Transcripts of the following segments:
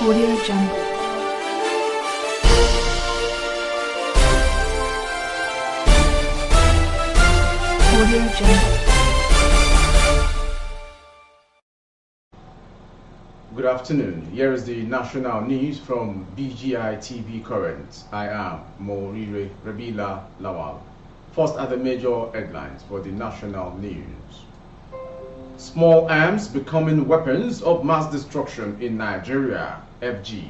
Audio Jungle. Audio Jungle. Good afternoon. Here is the national news from BGI TV Current. I am Morire Rabila Lawal. First are the major headlines for the national news. Small arms becoming weapons of mass destruction in Nigeria, FG.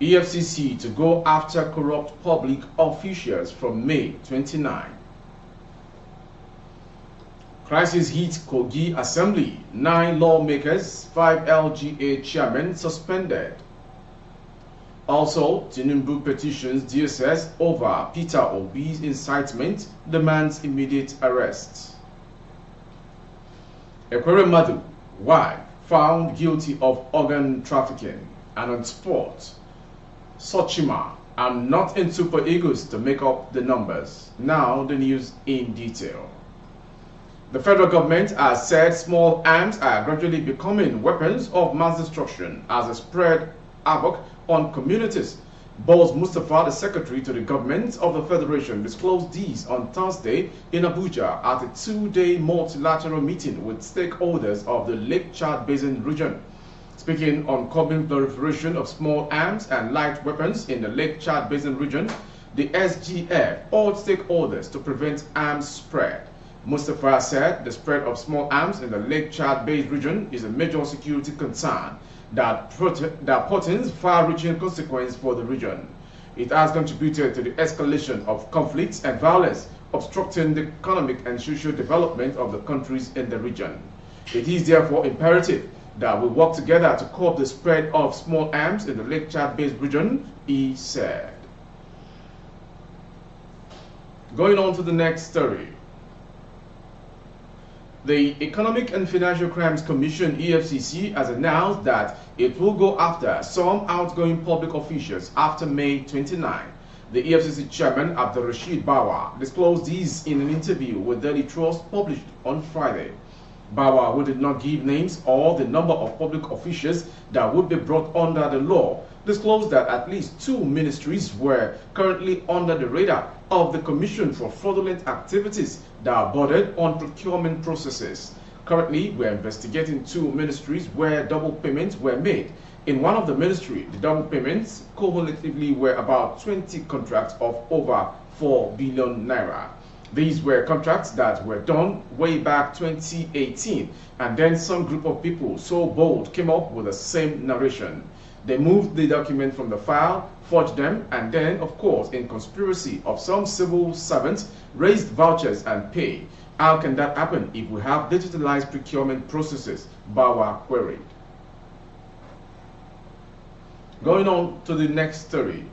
EFCC to go after corrupt public officials from May 29. Crisis hit Kogi Assembly, 9 lawmakers, 5 LGA chairmen suspended. Also, Tinubu petitions DSS over Peter Obi's incitement, demands immediate arrest. Ekwere Madu, wife, found guilty of organ trafficking. And on sport, Sochima, I'm not in super egos to make up the numbers. Now the news in detail. The federal government has said small arms are gradually becoming weapons of mass destruction as they spread havoc on communities. Boss Mustafa, the secretary to the government of the Federation, disclosed these on Thursday in Abuja at a 2-day multilateral meeting with stakeholders of the Lake Chad Basin region. Speaking on curbing proliferation of small arms and light weapons in the Lake Chad Basin region, the SGF urged stakeholders to prevent arms spread. Mustafa said the spread of small arms in the Lake Chad Basin region is a major security concern that portends far-reaching consequences for the region. It has contributed to the escalation of conflicts and violence, obstructing the economic and social development of the countries in the region. It is therefore imperative that we work together to curb the spread of small arms in the Lake Chad Basin region, he said. Going on to the next story. The Economic and Financial Crimes Commission, EFCC, has announced that it will go after some outgoing public officials after May 29. The EFCC chairman, Abdulrasheed Bawa, disclosed this in an interview with Daily Trust published on Friday. Bawa, who did not give names or the number of public officials that would be brought under the law, disclosed that at least 2 ministries were currently under the radar of the Commission for fraudulent activities that are bordered on procurement processes. Currently, we are investigating 2 ministries where double payments were made. In one of the ministries, the double payments cumulatively were about 20 contracts of over 4 billion naira. These were contracts that were done way back 2018, and then some group of people so bold came up with the same narration. They moved the document from the file, forged them, and then, of course, in conspiracy of some civil servants, raised vouchers and pay. How can that happen if we have digitalized procurement processes? Bawa queried. Going on to the next story.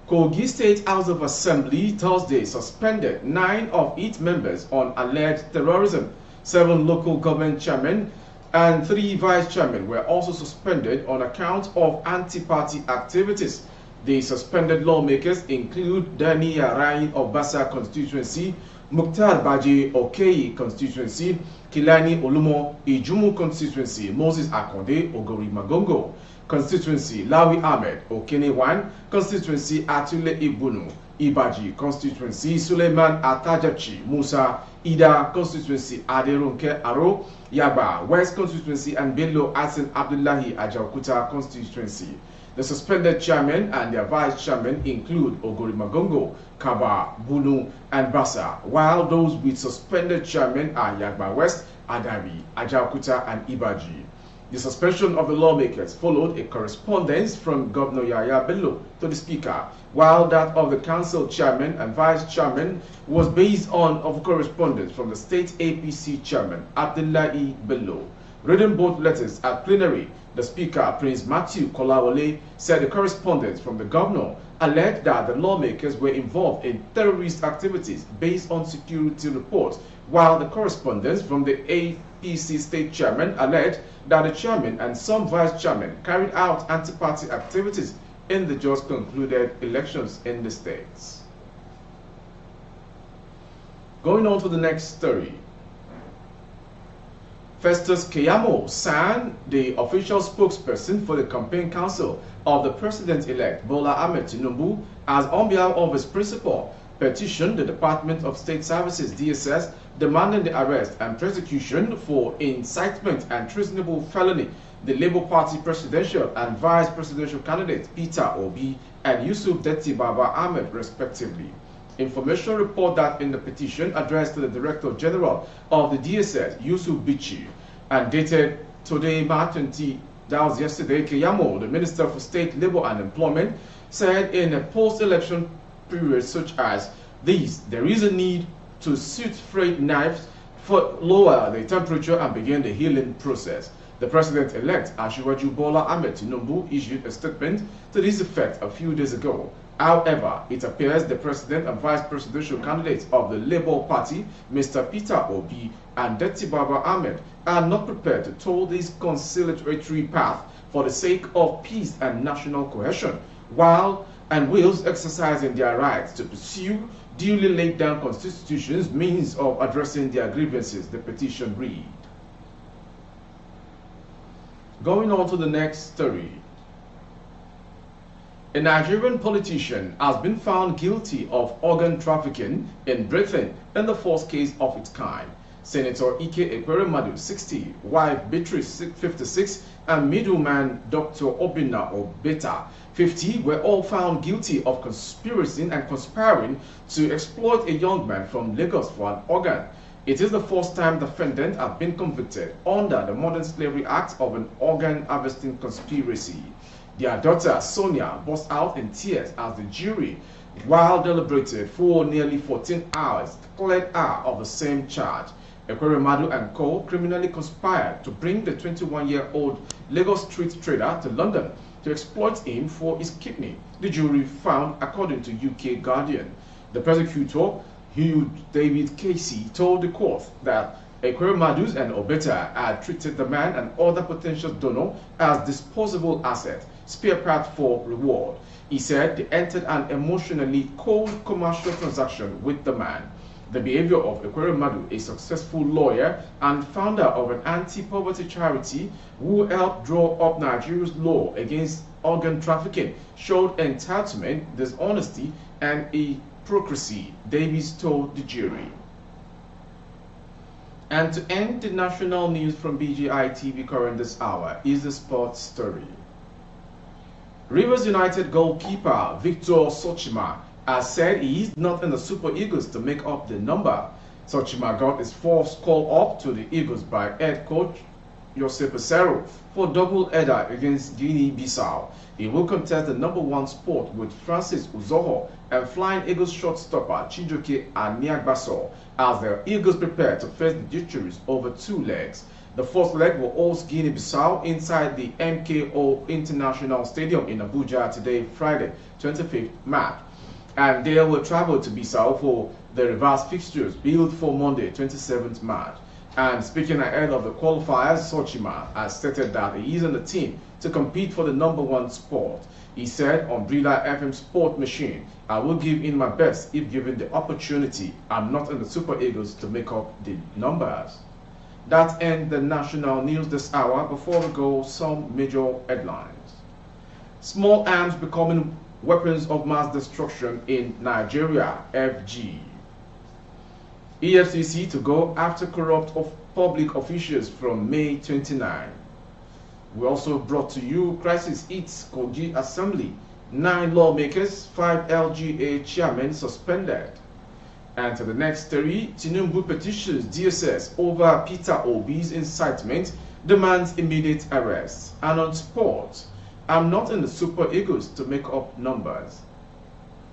Kogi State House of Assembly Thursday suspended 9 of its members on alleged terrorism. 7 local government chairmen and 3 vice chairmen were also suspended on account of anti-party activities. The suspended lawmakers include Dani Yahaya of Basa constituency, Mukhtar Baje Okeyi constituency, Kilani Olumo Ijumu constituency, Moses Akonde Ogori Magongo constituency, Lawi Ahmed Okene 1 constituency, Atule Ibunu Ibaji constituency, Suleiman Atajachi Musa Ida constituency, Aderonke Aro Yaba West constituency, and Bello Asin Abdullahi Ajaukuta constituency. The suspended chairmen and their vice chairmen include Ogori Magongo, Kaba, Bunu, and Basa, while those with suspended chairmen are Yagba West, Adabi, Ajaukuta, and Ibaji. The suspension of the lawmakers followed a correspondence from Governor Yahaya Bello to the Speaker, while that of the Council Chairman and Vice Chairman was based on correspondence from the State APC Chairman, Abdullahi Bello. Reading both letters at plenary, the Speaker, Prince Matthew Kolawole, said the correspondence from the Governor alleged that the lawmakers were involved in terrorist activities based on security reports, while the correspondence from the APC State Chairman alleged that the Chairman and some Vice Chairmen carried out anti-party activities in the just concluded elections in the states. Going on to the next story. Festus Keyamo San, the official spokesperson for the campaign council of the president-elect Bola Ahmed Tinubu, has on behalf of his principal petitioned the Department of State Services (DSS) demanding the arrest and prosecution for incitement and treasonable felony the Labour Party presidential and vice presidential candidates Peter Obi and Yusuf Detti Baba Ahmed respectively. Information report that in the petition addressed to the Director General of the DSS, Yusuf Bichi, and dated today, March 20, that was yesterday, Keyamo, the Minister for State, Labour and Employment, said in a post-election period such as these, there is a need to suit freight knives for lower the temperature and begin the healing process. The President-elect, Asiwaju Bola Ahmed Tinubu, issued a statement to this effect a few days ago. However, it appears the President and Vice Presidential candidates of the Labour Party, Mr. Peter Obi and Detti Baba Ahmed, are not prepared to tow this conciliatory path for the sake of peace and national cohesion, while exercising their rights to pursue duly laid down constitutions means of addressing their grievances, the petition read. Going on to the next story. A Nigerian politician has been found guilty of organ trafficking in Britain in the first case of its kind. Senator Ike Ekweremadu, 60, wife Beatrice, 56, and middleman Dr. Obinna Obeta, 50, were all found guilty of conspiracy and conspiring to exploit a young man from Lagos for an organ. It is the first time defendants have been convicted under the Modern Slavery Act of an organ harvesting conspiracy. Their daughter, Sonia, burst out in tears as the jury, while deliberated for nearly 14 hours, cleared her of the same charge. Ekweremadu and co. criminally conspired to bring the 21-year-old Lagos street trader to London to exploit him for his kidney, the jury found, according to UK Guardian. The prosecutor, Hugh David Casey, told the court that Ekweremadu and Obeta had treated the man and other potential donor as disposable assets, spare part for reward. He said they entered an emotionally cold commercial transaction with the man. The behavior of Ekweremadu, a successful lawyer and founder of an anti-poverty charity who helped draw up Nigeria's law against organ trafficking, showed entitlement, dishonesty, and hypocrisy, Davies told the jury. And to end the national news from BGI TV current this hour is the sports story. Rivers United goalkeeper Victor Sochima has said he is not in the Super Eagles to make up the number. Sochima got his first call up to the Eagles by head coach Jose Peseiro for double header against Guinea-Bissau. He will contest the #1 spot with Francis Uzoho and Flying Eagles shortstopper Chijioke Aniagbaso as the Eagles prepare to face the Jutcheries over 2 legs. The first leg will host Guinea-Bissau inside the MKO International Stadium in Abuja today, Friday, 25th March. And they will travel to Bissau for the reverse fixtures built for Monday, 27th March. And speaking ahead of the qualifiers, Sochima has stated that he is on the team to compete for the #1 spot. He said on Brila FM Sport Machine, "I will give in my best if given the opportunity. I'm not in the Super Eagles to make up the numbers." That ends the national news this hour. Before we go, some major headlines. Small arms becoming weapons of mass destruction in Nigeria, FG. EFCC to go after corrupt public officials from May 29. We also brought to you crisis hits Kogi Assembly, 9 lawmakers, 5 LGA chairmen suspended. And to the next story, Tinubu petitions DSS over Peter Obi's incitement, demands immediate arrest. And on sports, I'm not in the Super Eagles to make up numbers.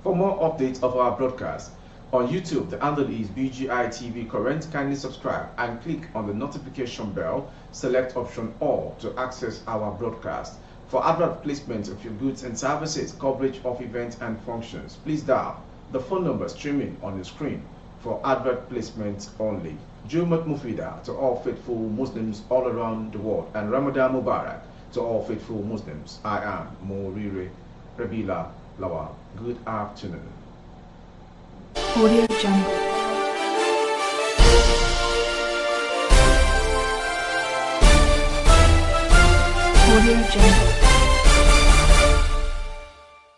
For more updates of our broadcast, on YouTube, the handle is BGI TV Current. Kindly subscribe and click on the notification bell. Select option all to access our broadcast. For advert placement of your goods and services, coverage of events and functions, please dial the phone number streaming on the screen for advert placement only. Jumat Mufida to all faithful Muslims all around the world, and Ramadan Mubarak to all faithful Muslims. I am Morire Rabila Lawal. Good afternoon. Audio Jungle. Audio Jungle.